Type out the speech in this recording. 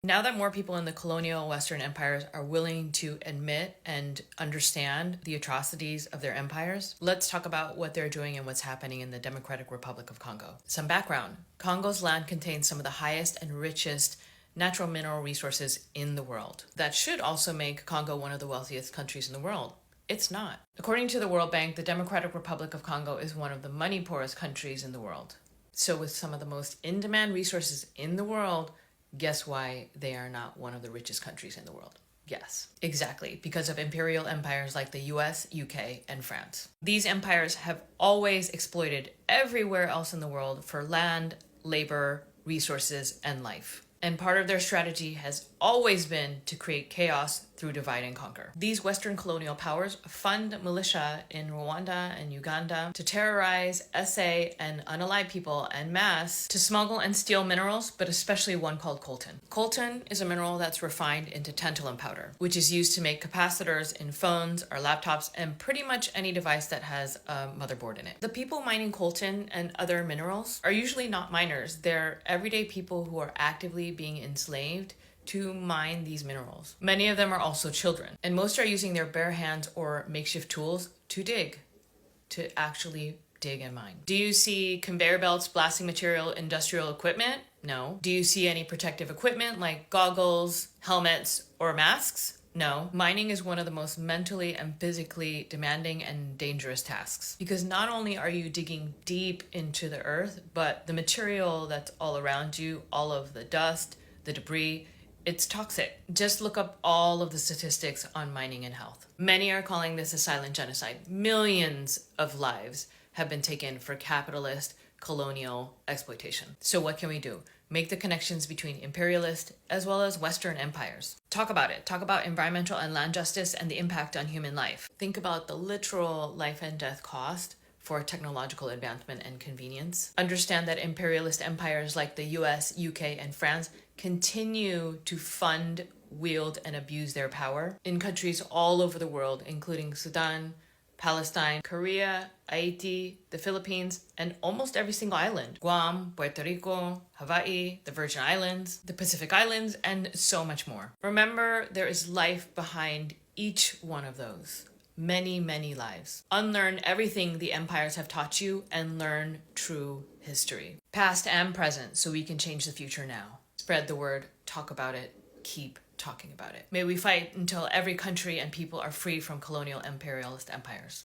Now that more people in the colonial Western empires are willing to admit and understand the atrocities of their empires, let's talk about what they're doing and what's happening in the Democratic Republic of Congo. Some background. Congo's land contains some of the highest and richest natural mineral resources in the world. That should also make Congo one of the wealthiest countries in the world. It's not. According to the World Bank, the Democratic Republic of Congo is one of the money poorest countries in the world. So with some of the most in-demand resources in the world, guess why they are not one of the richest countries in the world? Yes, exactly, because of imperial empires like the US, UK, and France. These empires have always exploited everywhere else in the world for land, labor, resources, and life. And part of their strategy has always been to create chaos through divide and conquer. These Western colonial powers fund militia in Rwanda and Uganda to terrorize, essay, and unalive people en masse to smuggle and steal minerals, but especially one called coltan. Coltan is a mineral that's refined into tantalum powder, which is used to make capacitors in phones or laptops and pretty much any device that has a motherboard in it. The people mining coltan and other minerals are usually not miners. They're everyday people who are actively being enslaved to mine these minerals. Many of them are also children, and most are using their bare hands or makeshift tools to dig, to actually dig and mine. Do you see conveyor belts, blasting material, industrial equipment? No. Do you see any protective equipment like goggles, helmets, or masks? No. Mining is one of the most mentally and physically demanding and dangerous tasks, because not only are you digging deep into the earth, but the material that's all around you, all of the dust, the debris, it's toxic. Just look up all of the statistics on mining and health. Many are calling this a silent genocide. Millions of lives have been taken for capitalist colonial exploitation. So what can we do? Make the connections between imperialist as well as Western empires. Talk about it. Talk about environmental and land justice and the impact on human life. Think about the literal life and death cost for technological advancement and convenience. Understand that imperialist empires like the US, UK, and France continue to fund, wield, and abuse their power in countries all over the world, including Sudan, Palestine, Korea, Haiti, the Philippines, and almost every single island. Guam, Puerto Rico, Hawaii, the Virgin Islands, the Pacific Islands, and so much more. Remember, there is life behind each one of those. Many, many lives. Unlearn everything the empires have taught you and learn true history. Past and present, so we can change the future now. Spread the word, talk about it, keep talking about it. May we fight until every country and people are free from colonial imperialist empires.